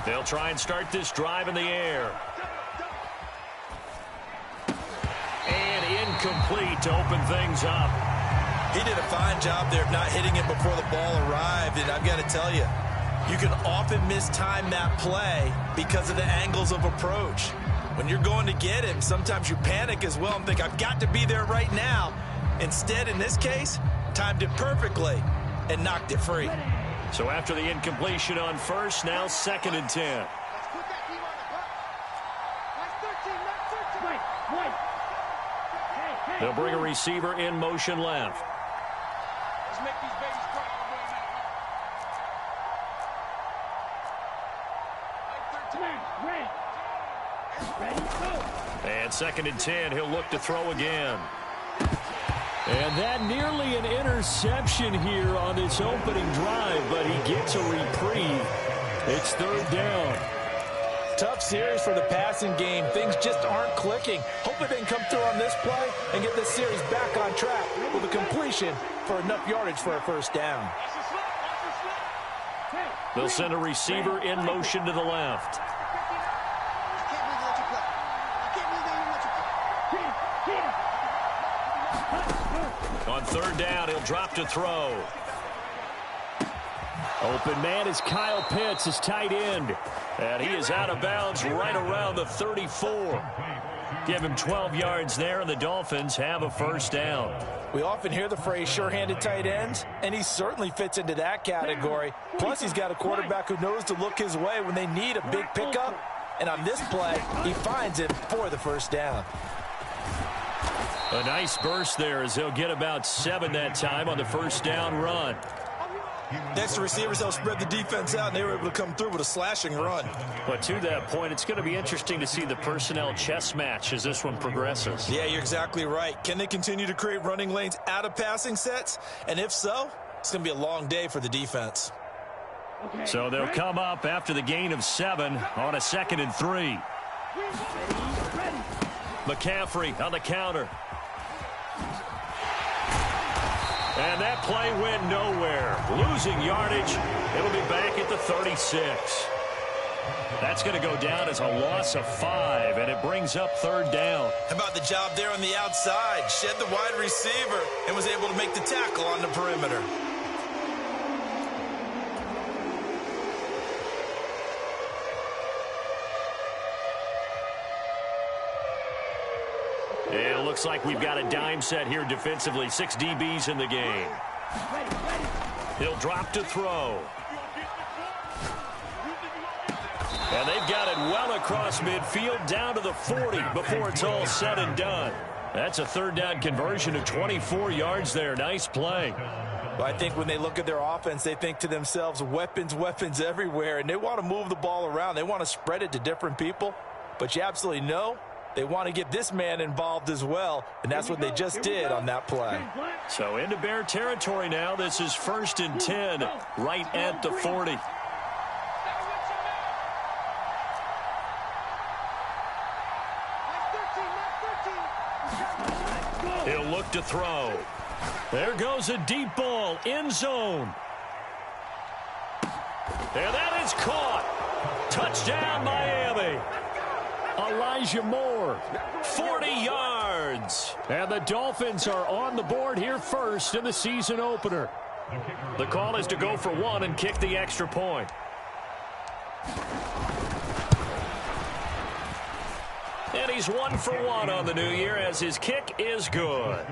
They'll try and start this drive in the air. And incomplete to open things up. He did a fine job there of not hitting it before the ball arrived. And I've got to tell you, you can often mistime that play because of the angles of approach. When you're going to get him, sometimes you panic as well and think, I've got to be there right now. Instead, in this case, timed it perfectly and knocked it free. So after the incompletion on first, now 2nd and 10. They'll bring a receiver in motion left. And 2nd and 10, he'll look to throw again. And that nearly an interception here on this opening drive, but he gets a reprieve. It's 3rd down. Tough series for the passing game. Things just aren't clicking. Hopefully they can come through on this play and get this series back on track with a completion for enough yardage for a 1st down. They'll send a receiver in motion to the left. On 3rd down, he'll drop to throw. Open man is Kyle Pitts, his tight end. And he is out of bounds right around the 34. Give him 12 yards there, and the Dolphins have a 1st down. We often hear the phrase sure-handed tight ends, and he certainly fits into that category. Plus, he's got a quarterback who knows to look his way when they need a big pickup. And on this play, he finds it for the 1st down. A nice burst there as they'll get about 7 that time on the 1st down run. Next, the receivers help spread the defense out, and they were able to come through with a slashing run. But to that point, it's going to be interesting to see the personnel chess match as this one progresses. Yeah, you're exactly right. Can they continue to create running lanes out of passing sets? And if so, it's going to be a long day for the defense. So they'll come up after the gain of 7 on a 2nd and 3. McCaffrey on the counter. And that play went nowhere. Losing yardage. It'll be back at the 36. That's going to go down as a loss of 5, and it brings up 3rd down. How about the job there on the outside? Shed the wide receiver and was able to make the tackle on the perimeter. And it looks like we've got a dime set here defensively. 6 DBs in the game. He'll drop to throw. And they've got it well across midfield down to the 40 before it's all said and done. That's a 3rd down conversion of 24 yards there. Nice play. Well, I think when they look at their offense, they think to themselves, weapons, weapons everywhere, and they want to move the ball around. They want to spread it to different people. But you absolutely know they want to get this man involved as well, and that's what they just did on that play. So into Bear territory now. This is 1st and 10 right at the 40. He'll look to throw. There goes a deep ball, end zone. And that is caught. Touchdown, Miami. Elijah Moore. 40 yards. And the Dolphins are on the board here first in the season opener. The call is to go for 1 and kick the extra point. And he's 1 for 1 on the new year as his kick is good.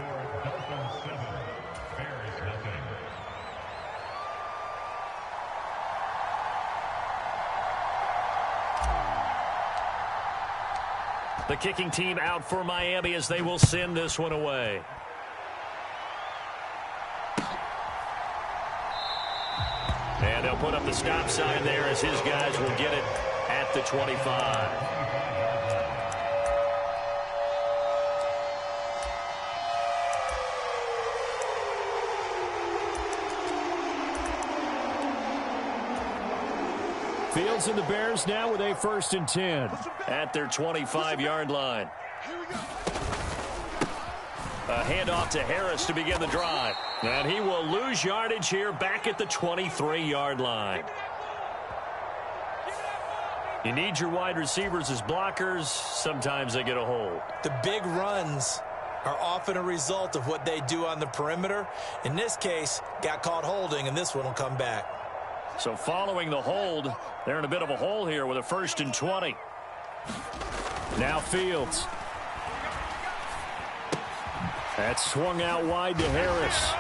The kicking team out for Miami as they will send this one away. And they'll put up the stop sign there as his guys will get it at the 25. Fields and the Bears now with a 1st and 10. At their 25-yard line. A handoff to Harris to begin the drive. And he will lose yardage here back at the 23-yard line. You need your wide receivers as blockers. Sometimes they get a hold. The big runs are often a result of what they do on the perimeter. In this case, got caught holding, and this one will come back. So following the hold, they're in a bit of a hole here with a 1st and 20. Now Fields. That's swung out wide to Harris.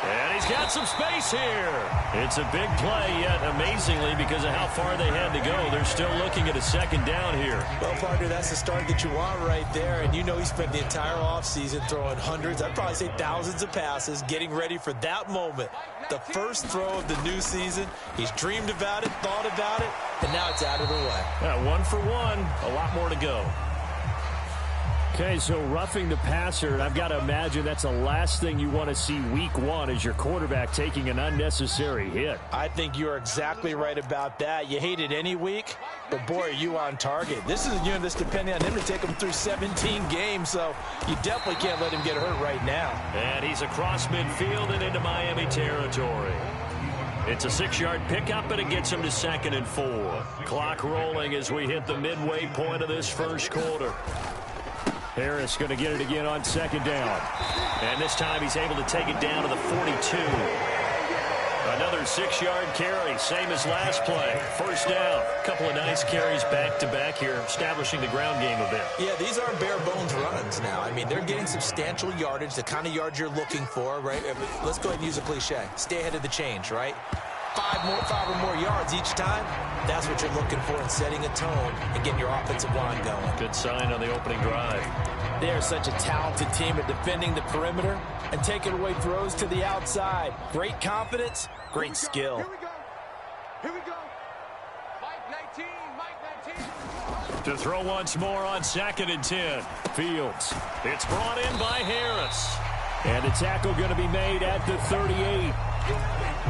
And he's got some space here. It's a big play, yet amazingly, because of how far they had to go, they're still looking at a 2nd down here. Well, partner, that's the start that you want right there. And you know he spent the entire offseason throwing hundreds, I'd probably say thousands of passes, getting ready for that moment. The first throw of the new season. He's dreamed about it, thought about it, and now it's out of the way. Yeah, 1 for 1, a lot more to go. Okay, so roughing the passer, and I've got to imagine that's the last thing you want to see week 1 as your quarterback taking an unnecessary hit. I think you're exactly right about that. You hate it any week, but boy, are you on target. This is a unit that's depending on him to take him through 17 games, so you definitely can't let him get hurt right now. And he's across midfield and into Miami territory. It's a 6-yard pickup, and it gets him to 2nd and 4. Clock rolling as we hit the midway point of this first quarter. Harris going to get it again on 2nd down. And this time he's able to take it down to the 42. Another 6-yard carry, same as last play. 1st down. A couple of nice carries back-to-back here, establishing the ground game a bit. Yeah, these aren't bare-bones runs now. I mean, they're getting substantial yardage, the kind of yards you're looking for, right? Let's go ahead and use a cliche. Stay ahead of the change, right? 5 or more yards each time. That's what you're looking for in setting a tone and getting your offensive line going. Good sign on the opening drive. They are such a talented team at defending the perimeter and taking away throws to the outside. Great confidence, great skill. Here we go. Here we go. Mike 19. To throw once more on 2nd and 10. Fields. It's brought in by Harris. And the tackle going to be made at the 38.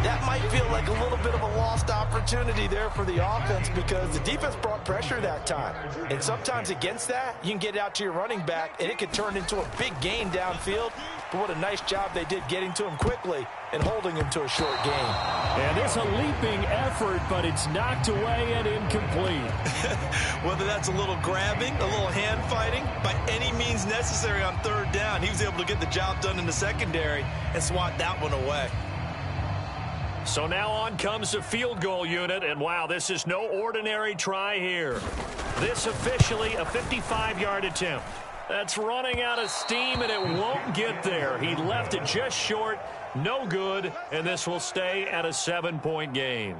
That might feel like a little bit of a lost opportunity there for the offense because the defense brought pressure that time. And sometimes against that, you can get out to your running back, and it could turn into a big gain downfield. But what a nice job they did getting to him quickly and holding him to a short gain. And it's a leaping effort, but it's knocked away and incomplete. Whether that's a little grabbing, a little hand fighting, by any means necessary on 3rd down, he was able to get the job done in the secondary and swat that one away. So now on comes the field goal unit, and wow, this is no ordinary try here. This officially a 55-yard attempt. That's running out of steam, and it won't get there. He left it just short, no good, and this will stay at a 7-point game.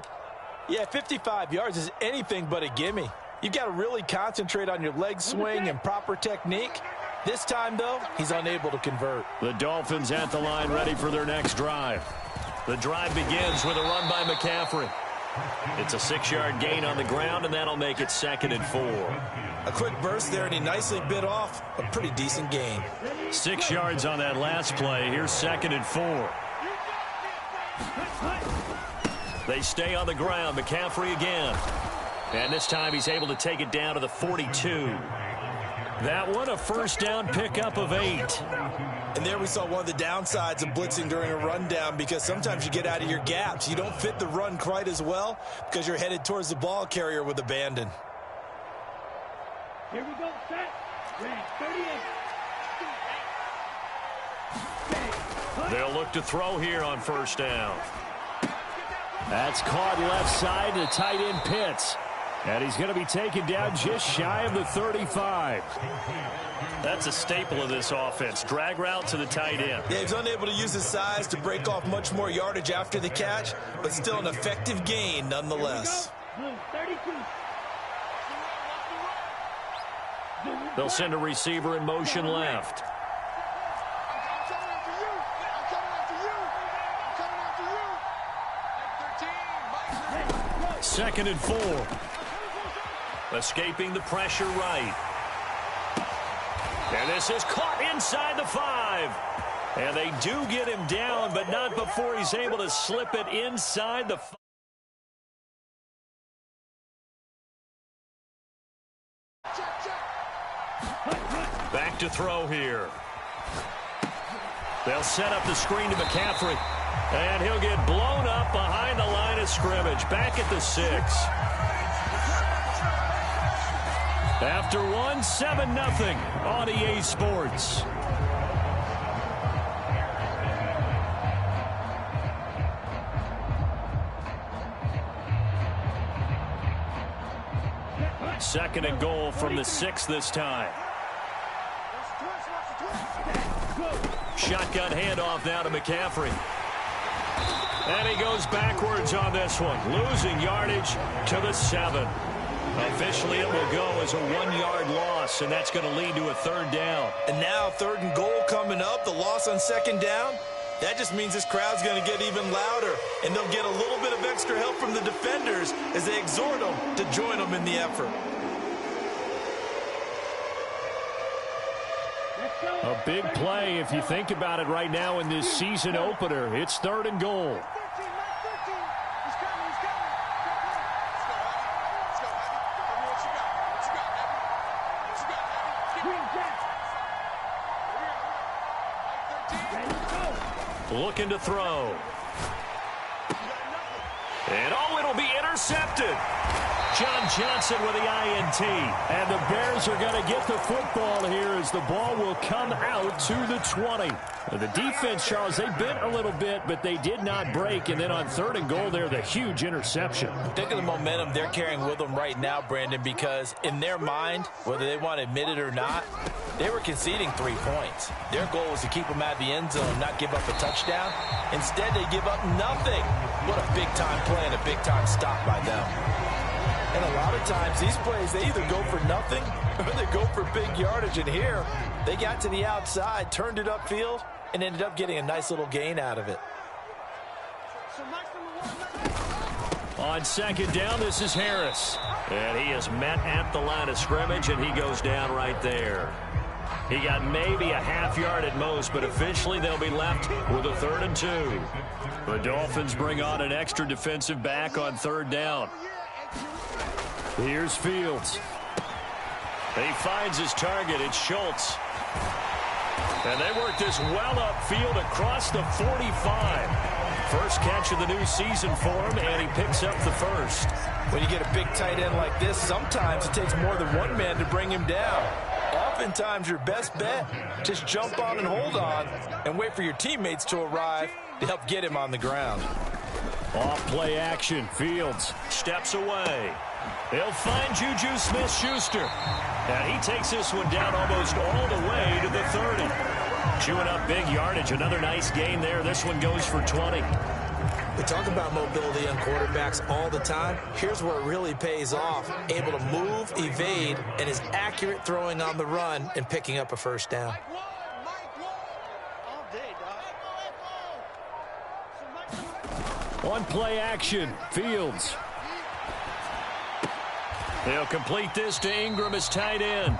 Yeah, 55 yards is anything but a gimme. You've got to really concentrate on your leg swing and proper technique. This time, though, he's unable to convert. The Dolphins at the line ready for their next drive. The drive begins with a run by McCaffrey. It's a 6-yard gain on the ground, and that'll make it 2nd and 4. A quick burst there, and he nicely bit off a pretty decent gain. 6 yards on that last play. Here's 2nd and 4. They stay on the ground. McCaffrey again. And this time he's able to take it down to the 42. That one a 1st down pickup of 8. And there we saw one of the downsides of blitzing during a rundown because sometimes you get out of your gaps. You don't fit the run quite as well because you're headed towards the ball carrier with abandon. Here we go. Set. Ready. 38. They'll look to throw here on 1st down. That's caught left side to tight end Pitts. And he's going to be taken down just shy of the 35. That's a staple of this offense. Drag route to the tight end. Yeah, he's unable to use his size to break off much more yardage after the catch, but still an effective gain nonetheless. 32. They'll send a receiver in motion left. Second and 4. Escaping the pressure right. And this is caught inside the 5. And they do get him down, but not before he's able to slip it inside the 5. Back to throw here. They'll set up the screen to McCaffrey. And he'll get blown up behind the line of scrimmage. Back at the 6. After one, 7-0 on EA Sports. Second and goal from the 6 this time. Shotgun handoff now to McCaffrey. And he goes backwards on this one, losing yardage to the 7. Officially, it will go as a 1-yard loss, and that's going to lead to a 3rd down. And now 3rd and goal coming up, the loss on 2nd down. That just means this crowd's going to get even louder, and they'll get a little bit of extra help from the defenders as they exhort them to join them in the effort. A big play if you think about it right now in this season opener. It's 3rd and goal. Looking to throw. And it'll be intercepted. John Johnson with the INT. And the Bears are going to get the football here as the ball will come out to the 20. The defense, Charles, they bent a little bit, but they did not break. And then on 3rd and goal there, the huge interception. Think of the momentum they're carrying with them right now, Brandon, because in their mind, whether they want to admit it or not, they were conceding 3 points. Their goal was to keep them out of the end zone, not give up a touchdown. Instead, they give up nothing. What a big-time play and a big-time stop by them. And a lot of times, these plays, they either go for nothing or they go for big yardage. And here, they got to the outside, turned it upfield, and ended up getting a nice little gain out of it. On 2nd down, this is Harris. And he is met at the line of scrimmage, and he goes down right there. He got maybe a half yard at most, but officially they'll be left with a 3rd and 2. The Dolphins bring on an extra defensive back on 3rd down. Here's Fields. He finds his target. It's Schultz. And they work this well upfield across the 45. First catch of the new season for him, and he picks up the 1st. When you get a big tight end like this, sometimes it takes more than one man to bring him down. Oftentimes, your best bet, just jump on and hold on and wait for your teammates to arrive to help get him on the ground. Off play action. Fields steps away. He'll find Juju Smith-Schuster. And he takes this one down almost all the way to the 30. Chewing up big yardage. Another nice gain there. This one goes for 20. We talk about mobility on quarterbacks all the time. Here's where it really pays off. Able to move, evade, and is accurate throwing on the run and picking up a 1st down. On play action. Fields. They'll complete this to Ingram as tight end.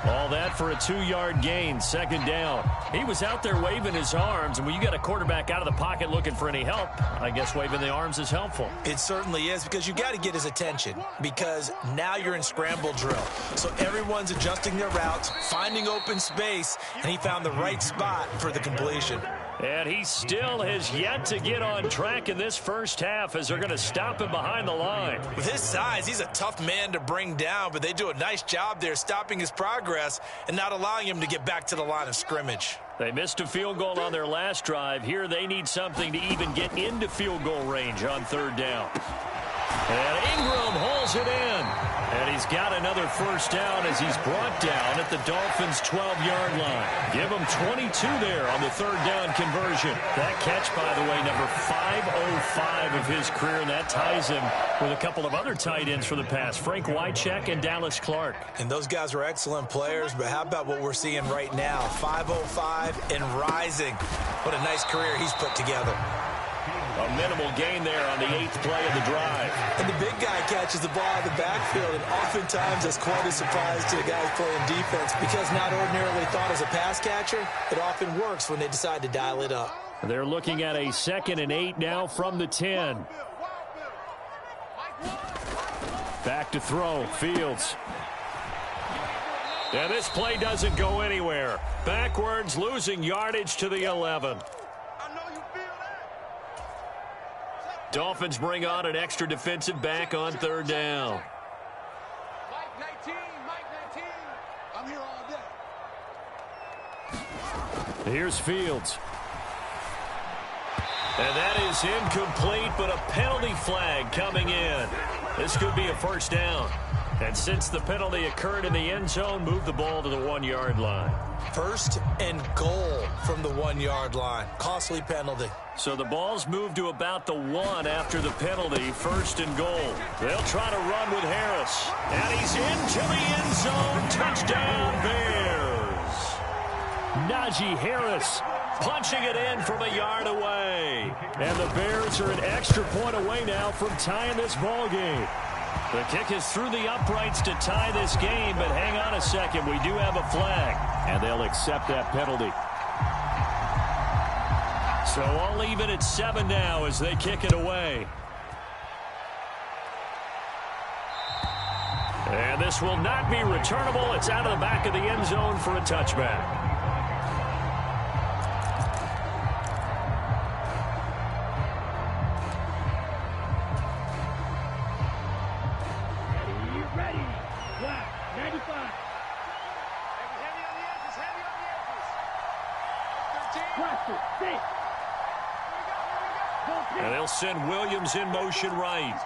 All that for a 2-yard gain, 2nd down. He was out there waving his arms, and when you got a quarterback out of the pocket looking for any help, I guess waving the arms is helpful. It certainly is, because you got to get his attention, because now you're in scramble drill. So everyone's adjusting their routes, finding open space, and he found the right spot for the completion. And he still has yet to get on track in this first half as they're going to stop him behind the line. With his size, he's a tough man to bring down, but they do a nice job there stopping his progress and not allowing him to get back to the line of scrimmage. They missed a field goal on their last drive. Here they need something to even get into field goal range on 3rd down. And Ingram holds it in. And he's got another 1st down as he's brought down at the Dolphins' 12-yard line. Give him 22 there on the 3rd down conversion. That catch, by the way, number 505 of his career, and that ties him with a couple of other tight ends for the past, Frank Wycheck and Dallas Clark. And those guys were excellent players, but how about what we're seeing right now? 505 and rising. What a nice career he's put together. A minimal gain there on the 8th play of the drive. And the big guy catches the ball out of the backfield, and oftentimes that's quite a surprise to the guys playing defense, because not ordinarily thought as a pass catcher, it often works when they decide to dial it up. They're looking at a 2nd and 8 now from the 10. Back to throw. Fields. And this play doesn't go anywhere. Backwards, losing yardage to the 11. Dolphins bring on an extra defensive back on 3rd down. I'm here all day. Here's Fields. And that is incomplete, but a penalty flag coming in. This could be a first down. And since the penalty occurred in the end zone, move the ball to the 1-yard line. First and goal from the 1-yard line. Costly penalty. So the ball's moved to about the 1 after the penalty. First and goal. They'll try to run with Harris. And he's into the end zone. Touchdown, Bears. Najee Harris punching it in from a yard away. And the Bears are an extra point away now from tying this ball game. The kick is through the uprights to tie this game, but hang on a second. We do have a flag, and they'll accept that penalty. So all even at 7 now as they kick it away. And this will not be returnable. It's out of the back of the end zone for a touchback. And they'll send Williams in motion right.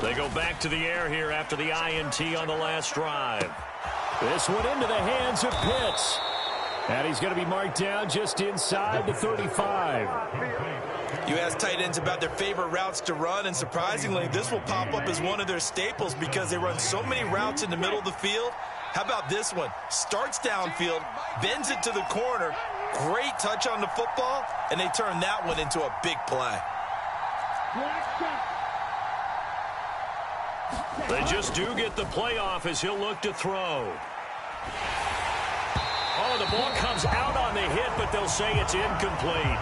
They go back to the air here after the INT on the last drive. This one into the hands of Pitts. And he's going to be marked down just inside the 35. You ask tight ends about their favorite routes to run, and surprisingly, this will pop up as one of their staples because they run so many routes in the middle of the field. How about this one? Starts downfield, bends it to the corner, great touch on the football, and they turn that one into a big play. They just do get the playoff as he'll look to throw. Oh, the ball comes out on the hit, but they'll say it's incomplete.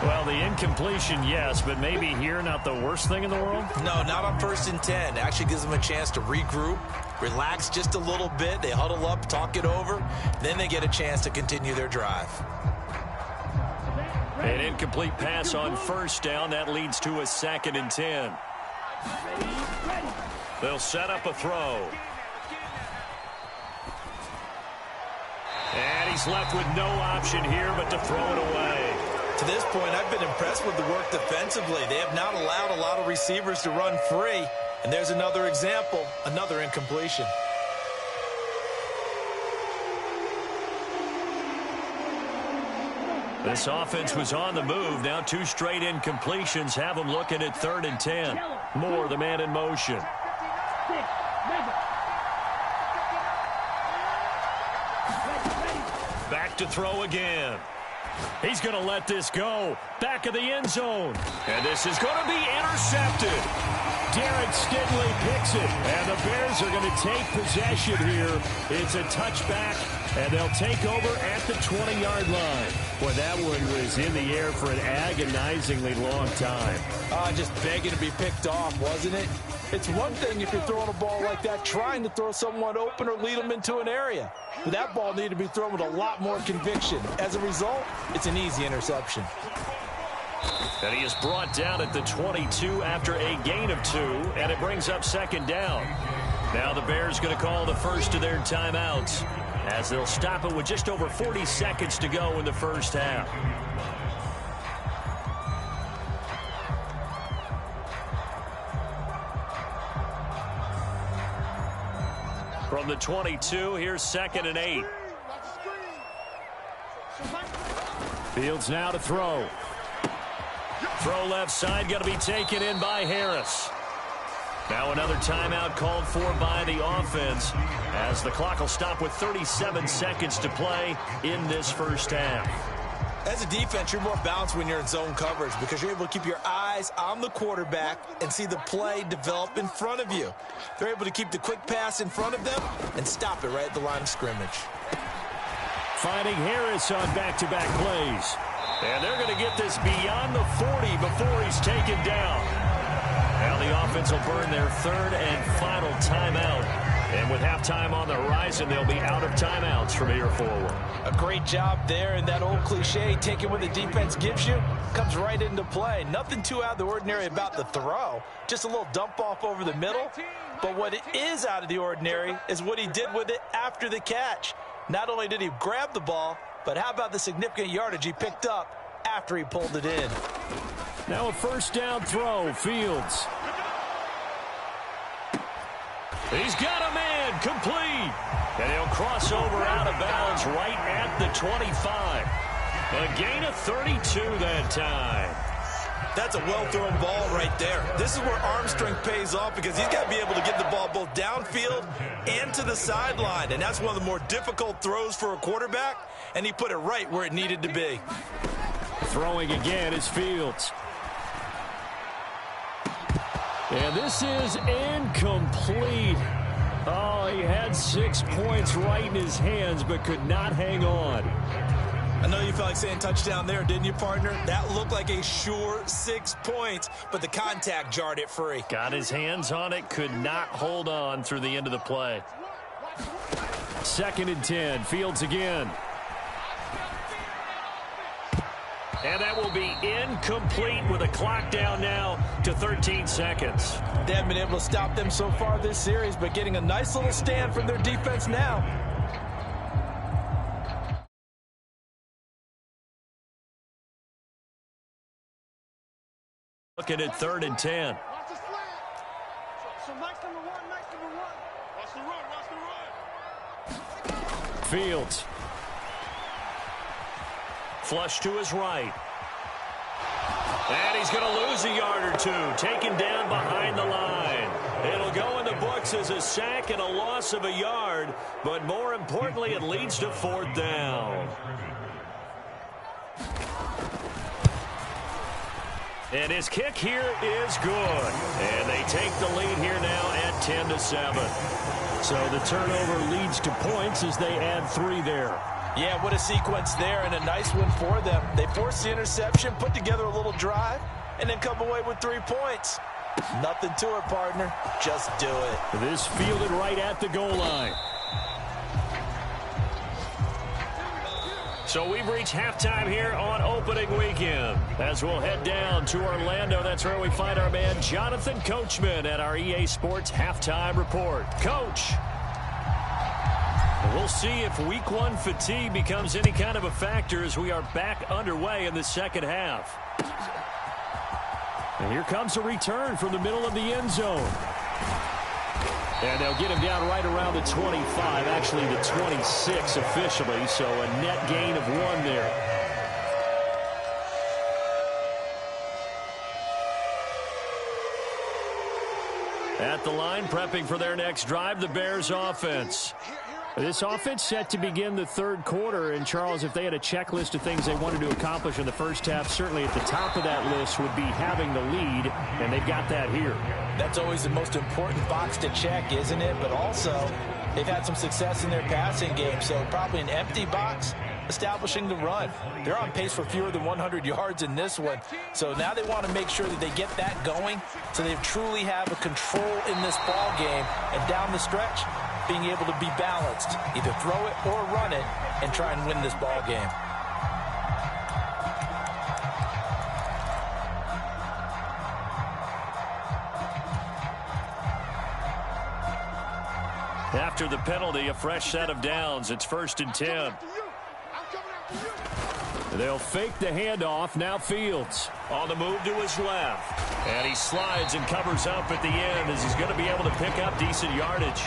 Well, the incompletion, yes, but maybe here not the worst thing in the world? No, not on 1st and 10. Actually gives them a chance to regroup, relax just a little bit. They huddle up, talk it over. Then they get a chance to continue their drive. An incomplete pass on 1st down. That leads to a 2nd and 10. They'll set up a throw. And he's left with no option here but to throw it away. To this point, I've been impressed with the work defensively. They have not allowed a lot of receivers to run free. And there's another example, another incompletion. This offense was on the move. Now 2 straight incompletions have them looking at 3rd and 10. Moore, the man in motion. Back to throw again. He's going to let this go. Back of the end zone. And this is going to be intercepted. Derek Stingley picks it. And the Bears are going to take possession here. It's a touchback, and they'll take over at the 20-yard line. Boy, that one was in the air for an agonizingly long time. Just begging to be picked off, wasn't it? It's one thing if you're throwing a ball like that, trying to throw someone open or lead them into an area. But that ball needed to be thrown with a lot more conviction. As a result, it's an easy interception. And he is brought down at the 22 after a gain of 2, and it brings up 2nd down. Now the Bears going to call the first of their timeouts as they'll stop it with just over 40 seconds to go in the first half. From the 22, here's 2nd and 8. Fields now to throw. Throw left side, going to be taken in by Harris. Now another timeout called for by the offense as the clock will stop with 37 seconds to play in this first half. As a defense, you're more balanced when you're in zone coverage because you're able to keep your eyes on the quarterback and see the play develop in front of you. They're able to keep the quick pass in front of them and stop it right at the line of scrimmage. Finding Harris on back-to-back plays. And they're going to get this beyond the 40 before he's taken down. Now the offense will burn their 3rd and final timeout And with halftime on the horizon, they'll be out of timeouts from here forward. A great job there, and that old cliche, taking what the defense gives you, comes right into play. Nothing too out of the ordinary about the throw. Just a little dump off over the middle. But what is out of the ordinary is what he did with it after the catch. Not only did he grab the ball, but how about the significant yardage he picked up after he pulled it in. Now a first down throw, Fields. He's got a man, complete. And he'll cross over out of bounds right at the 25. A gain of 32 that time. That's a well-thrown ball right there. This is where arm strength pays off because he's got to be able to get the ball both downfield and to the sideline. And that's one of the more difficult throws for a quarterback, and he put it right where it needed to be. Throwing again is Fields. And this is incomplete. Oh, he had 6 points right in his hands, but could not hang on. I know you felt like saying touchdown there, didn't you, partner? That looked like a sure 6 points, but the contact jarred it free. Got his hands on it, could not hold on through the end of the play. 2nd and 10, Fields again. And that will be incomplete with a clock down now to 13 seconds. They haven't been able to stop them so far this series, but getting a nice little stand from their defense now. Looking at 3rd and 10. Watch the slant. So nice number one. Watch the run. Fields. Flush to his right. And he's going to lose a yard or two. Taken down behind the line. It'll go in the books as a sack and a loss of a yard. But more importantly, it leads to 4th down. And his kick here is good. And they take the lead here now at 10-7. So the turnover leads to points as they add 3 there. Yeah, what a sequence there, and a nice one for them. They force the interception, put together a little drive, and then come away with 3 points. Nothing to it, partner. Just do it. This fielded right at the goal line. So we've reached halftime here on opening weekend. As we'll head down to Orlando, that's where we find our man Jonathan Coachman at our EA Sports Halftime Report. Coach, we'll see if week 1 fatigue becomes any kind of a factor as we are back underway in the second half. And here comes a return from the middle of the end zone. And they'll get him down right around the 25, actually the 26 officially, so a net gain of 1 there. At the line, prepping for their next drive, the Bears offense. This offense set to begin the 3rd quarter, and Charles, if they had a checklist of things they wanted to accomplish in the first half, certainly at the top of that list would be having the lead, and they've got that here. That's always the most important box to check, isn't it? But also, they've had some success in their passing game, so probably an empty box, establishing the run. They're on pace for fewer than 100 yards in this one, so now they want to make sure that they get that going so they truly have a control in this ball game, and down the stretch, being able to be balanced, either throw it or run it, and try and win this ball game. After the penalty, a fresh set of downs. It's 1st and 10. They'll fake the handoff. Now Fields on the move to his left. And he slides and covers up at the end as he's going to be able to pick up decent yardage.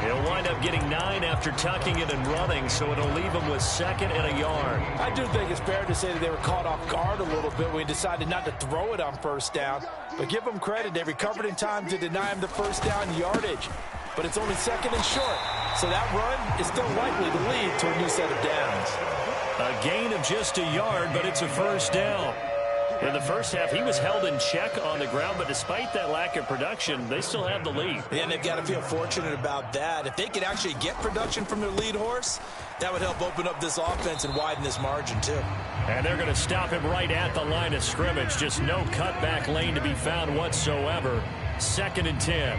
He'll wind up getting 9 after tucking it and running, so it'll leave him with 2nd and a yard. I do think it's fair to say that they were caught off guard a little bit when he decided not to throw it on 1st down. But give them credit. They recovered in time to deny him the 1st down yardage. But it's only 2nd and short. So that run is still likely to lead to a new set of downs. A gain of just a yard, but it's a 1st down. In the first half, he was held in check on the ground, but despite that lack of production, they still have the lead. And they've got to feel fortunate about that. If they could actually get production from their lead horse, that would help open up this offense and widen this margin, too. And they're going to stop him right at the line of scrimmage. Just no cutback lane to be found whatsoever. 2nd and 10.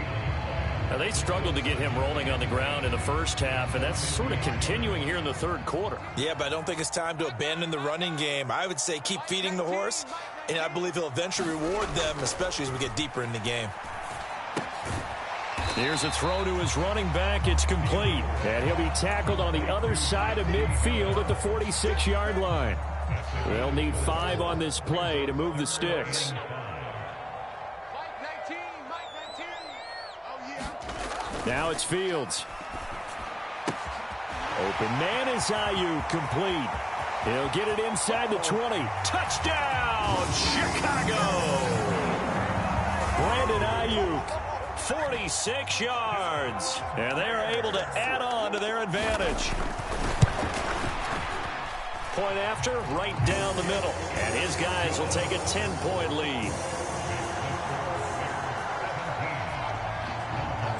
Now, they struggled to get him rolling on the ground in the first half, and that's sort of continuing here in the third quarter. Yeah, but I don't think it's time to abandon the running game. I would say keep feeding the horse, and I believe he'll eventually reward them, especially as we get deeper in the game. Here's a throw to his running back. It's complete. And he'll be tackled on the other side of midfield at the 46-yard line. They'll need 5 on this play to move the sticks. Now it's Fields. Open man is Ayuk, complete. He'll get it inside the 20. Touchdown, Chicago! Brandon Ayuk. 46 yards, and they are able to add on to their advantage. Point after, right down the middle, and his guys will take a 10-point lead.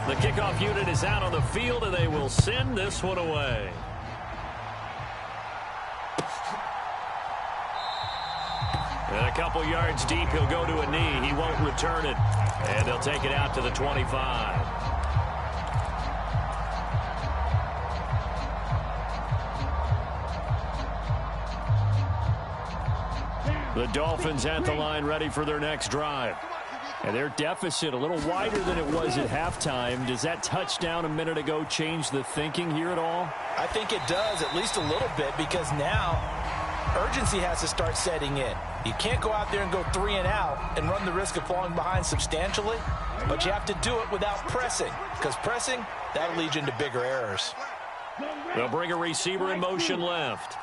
The kickoff unit is out on the field, and they will send this one away. And a couple yards deep, he'll go to a knee. He won't return it. And they'll take it out to the 25. The Dolphins at the line ready for their next drive. And their deficit a little wider than it was at halftime. Does that touchdown a minute ago change the thinking here at all? I think it does, at least a little bit, because now urgency has to start setting in. You can't go out there and go 3 and out and run the risk of falling behind substantially, but you have to do it without pressing, because pressing, that'll lead you into bigger errors. They'll bring a receiver in motion left.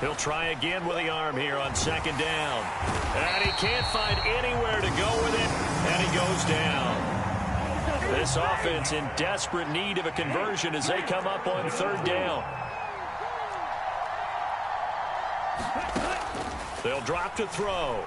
He'll try again with the arm here on second down. And he can't find anywhere to go with it, and he goes down. This offense in desperate need of a conversion as they come up on third down. They'll drop to throw.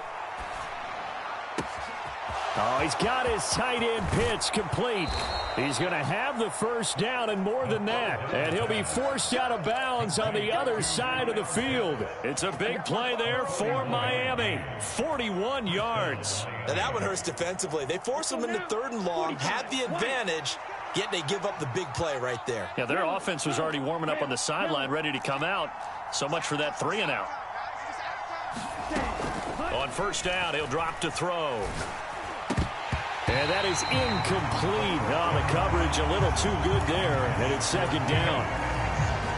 Oh, he's got his tight end pitch complete. He's going to have the first down and more than that. And he'll be forced out of bounds on the other side of the field. It's a big play there for Miami. 41 yards. Now that one hurts defensively. They force them into 3rd and long, have the advantage, yet they give up the big play right there. Yeah, their offense was already warming up on the sideline, ready to come out. So much for that 3 and out. On first down, he'll drop to throw. And that is incomplete. Oh, the coverage a little too good there, and it's second down.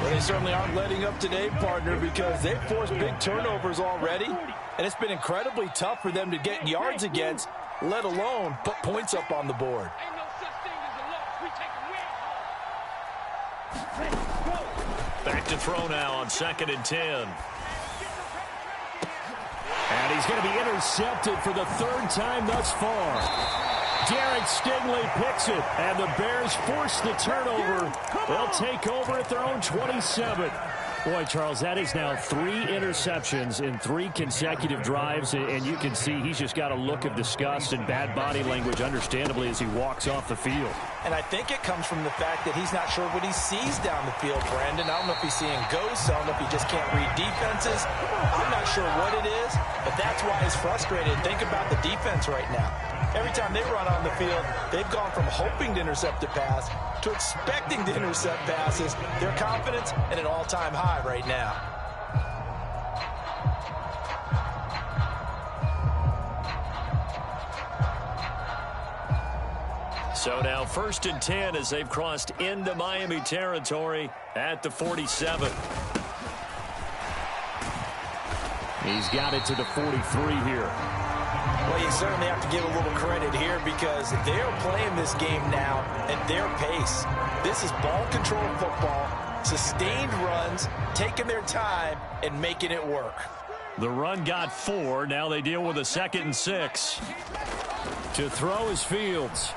Well, they certainly aren't letting up today, partner, because they've forced big turnovers already, and it's been incredibly tough for them to get yards against, let alone put points up on the board. Back to throw now on 2nd and 10. And he's going to be intercepted for the 3rd time thus far. Derek Stingley picks it, and the Bears force the turnover. They'll take over at their own 27. Boy, Charles, that is now 3 interceptions in 3 consecutive drives, and you can see he's just got a look of disgust and bad body language, understandably, as he walks off the field. And I think it comes from the fact that he's not sure what he sees down the field, Brandon. I don't know if he's seeing ghosts. I don't know if he just can't read defenses. I'm not sure what it is, but that's why he's frustrated. Think about the defense right now. Every time they run on the field, they've gone from hoping to intercept a pass to expecting to intercept passes. Their confidence at an all-time high right now. So now 1st and 10 as they've crossed into Miami territory at the 47. He's got it to the 43 here. Well, you certainly have to give a little credit here because they're playing this game now at their pace. This is ball control football, sustained runs, taking their time and making it work. The run got 4. Now they deal with a 2nd and 6. To throw is Fields.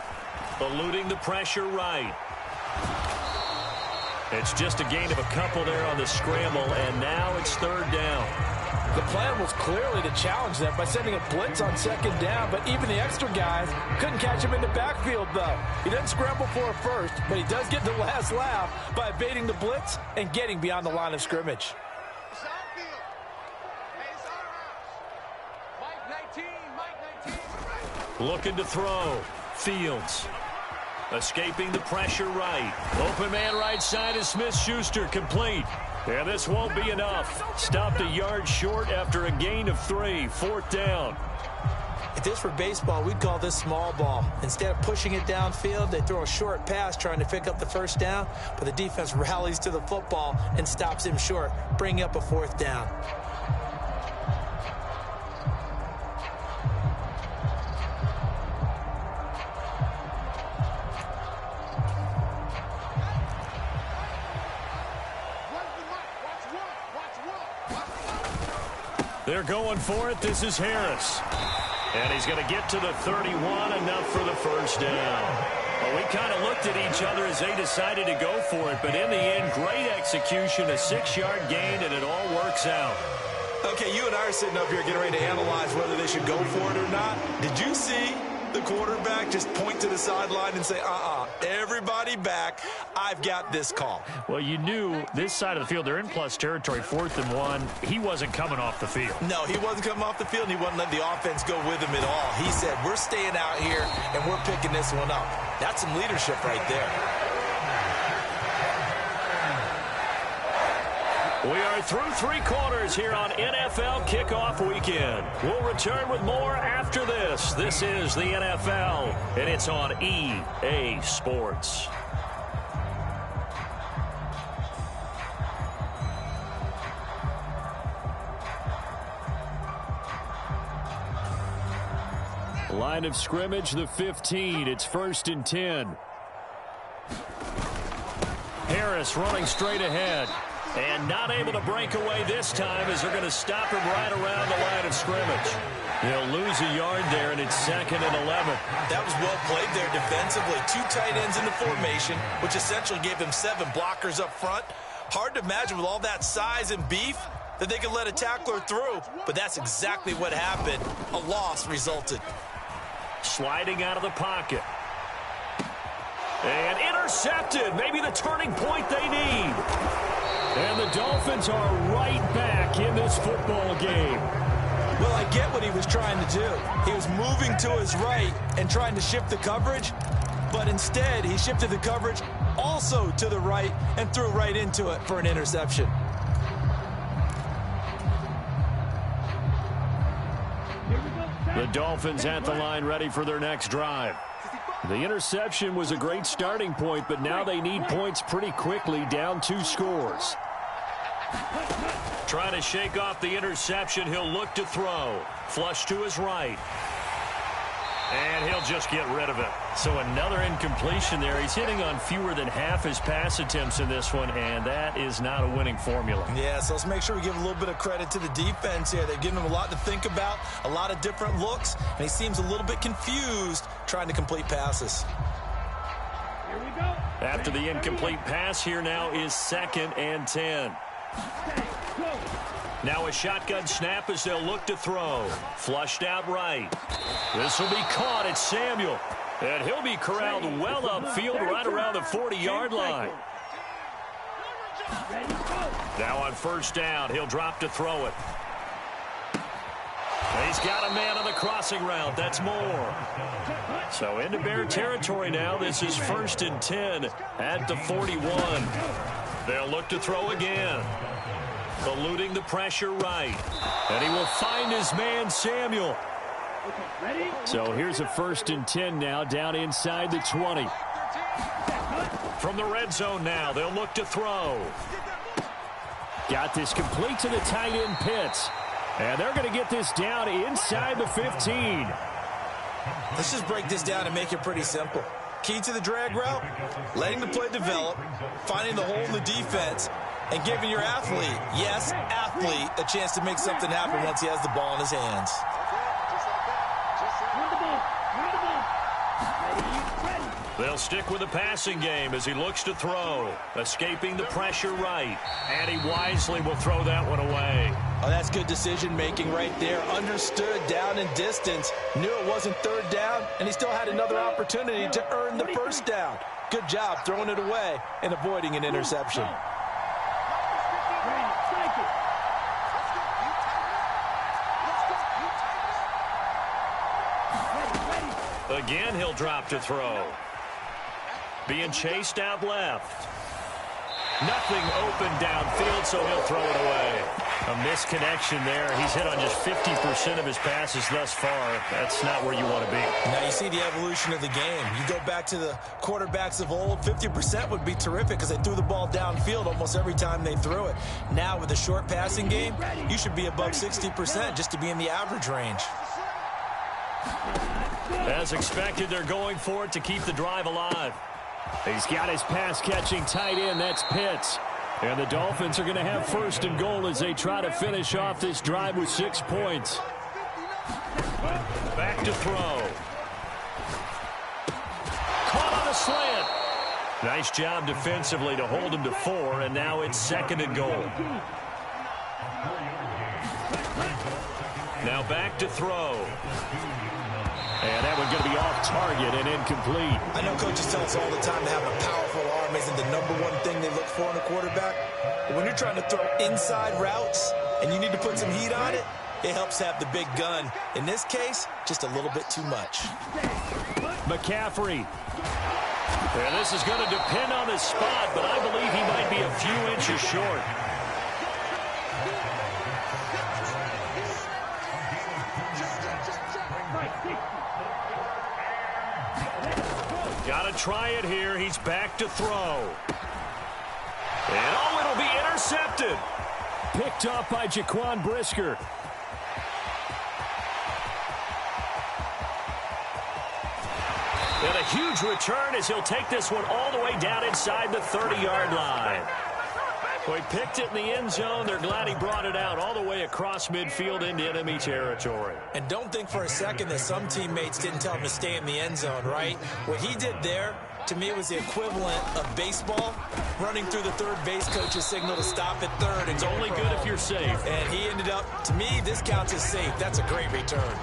Eluding the pressure right. It's just a gain of a couple there on the scramble, and now it's 3rd down. The plan was clearly to challenge them by sending a blitz on 2nd down, but even the extra guys couldn't catch him in the backfield, though. He doesn't scramble for a first, but he does get the last laugh by evading the blitz and getting beyond the line of scrimmage. Looking to throw. Fields. Escaping the pressure right. Open man right side is Smith-Schuster, complete. And this won't be enough. Stopped a yard short after a gain of 3. 4th down. If this were baseball, we'd call this small ball. Instead of pushing it downfield, they throw a short pass trying to pick up the 1st down, but the defense rallies to the football and stops him short, bringing up a 4th down. They're going for it. This is Harris. And he's going to get to the 31, enough for the 1st down. Well, we kind of looked at each other as they decided to go for it, but in the end, great execution, a 6-yard gain, and it all works out. Okay, you and I are sitting up here getting ready to analyze whether they should go for it or not. Did you see the quarterback just point to the sideline and say, everybody back, I've got this call? Well, you knew this side of the field, they're in plus territory, 4th and 1. He wasn't coming off the field. No, he wasn't coming off the field, and he wasn't letting the offense go with him at all. He said, we're staying out here, and we're picking this one up. That's some leadership right there. We are through 3 quarters here on NFL Kickoff Weekend. We'll return with more after this. This is the NFL, and it's on EA Sports. Line of scrimmage, the 15. It's 1st and 10. Harris running straight ahead. And not able to break away this time as they're going to stop him right around the line of scrimmage. He'll lose a yard there, and it's 2nd and 11. That was well played there defensively. 2 tight ends in the formation, which essentially gave him 7 blockers up front. Hard to imagine with all that size and beef that they could let a tackler through, but that's exactly what happened. A loss resulted. Sliding out of the pocket. And intercepted. Maybe the turning point they need. And the Dolphins are right back in this football game. Well, I get what he was trying to do. He was moving to his right and trying to shift the coverage, but instead he shifted the coverage also to the right and threw right into it for an interception. The Dolphins at the line ready for their next drive. The interception was a great starting point, but now they need points pretty quickly, down 2 scores. Trying to shake off the interception, he'll look to throw. Flush to his right. And he'll just get rid of it. So another incompletion there. He's hitting on fewer than half his pass attempts in this one, and that is not a winning formula. Yeah, so let's make sure we give a little bit of credit to the defense here. They've given him a lot to think about, a lot of different looks, and he seems a little bit confused trying to complete passes. Here we go. After the incomplete pass, here now is 2nd and 10. Now a shotgun snap as they'll look to throw. Flushed out right. This will be caught. It's Samuel. And he'll be corralled well upfield right around the 40-yard line. Now on 1st down, he'll drop to throw it. He's got a man on the crossing route. That's more. So into Bear territory now. This is 1st and 10 at the 41. They'll look to throw again. Eluding the pressure right. And he will find his man, Samuel. So here's a 1st and 10 now, down inside the 20. From the red zone now, they'll look to throw. Got this complete to the tight end Pitts. And they're going to get this down inside the 15. Let's just break this down and make it pretty simple. Key to the drag route, letting the play develop, finding the hole in the defense, and giving your athlete, yes, athlete, a chance to make something happen once he has the ball in his hands. They'll stick with the passing game as he looks to throw. Escaping the pressure right. And he wisely will throw that one away. Oh, that's good decision-making right there. Understood down and distance. Knew it wasn't 3rd down, and he still had another opportunity to earn the 1st down. Good job throwing it away and avoiding an interception. Again, he'll drop to throw. Being chased out left. Nothing open downfield, so he'll throw it away. A misconnection there. He's hit on just 50% of his passes thus far. That's not where you want to be. Now you see the evolution of the game. You go back to the quarterbacks of old, 50% would be terrific because they threw the ball downfield almost every time they threw it. Now with the short passing game, you should be above 60% just to be in the average range. As expected, they're going for it to keep the drive alive. He's got his pass-catching tight end. That's Pitts. And the Dolphins are going to have first and goal as they try to finish off this drive with 6 points. Back to throw. Caught on the slant. Nice job defensively to hold him to 4, and now it's second and goal. Now back to throw. And that one's going to be off target and incomplete. I know coaches tell us all the time that having a powerful arm isn't the #1 thing they look for in a quarterback. But when you're trying to throw inside routes and you need to put some heat on it, it helps have the big gun. In this case, just a little bit too much. McCaffrey. And this is going to depend on his spot, but I believe he might be a few inches short. Got to try it here. He's back to throw. And oh, it'll be intercepted. Picked off by Jaquan Brisker. And a huge return as he'll take this one all the way down inside the 30-yard line. Well, he picked it in the end zone. They're glad he brought it out all the way across midfield into enemy territory. And don't think for a second that some teammates didn't tell him to stay in the end zone, right? What he did there, to me, it was the equivalent of baseball running through the third base coach's signal to stop at third. It's only good if you're safe. And he ended up, to me, this counts as safe. That's a great return.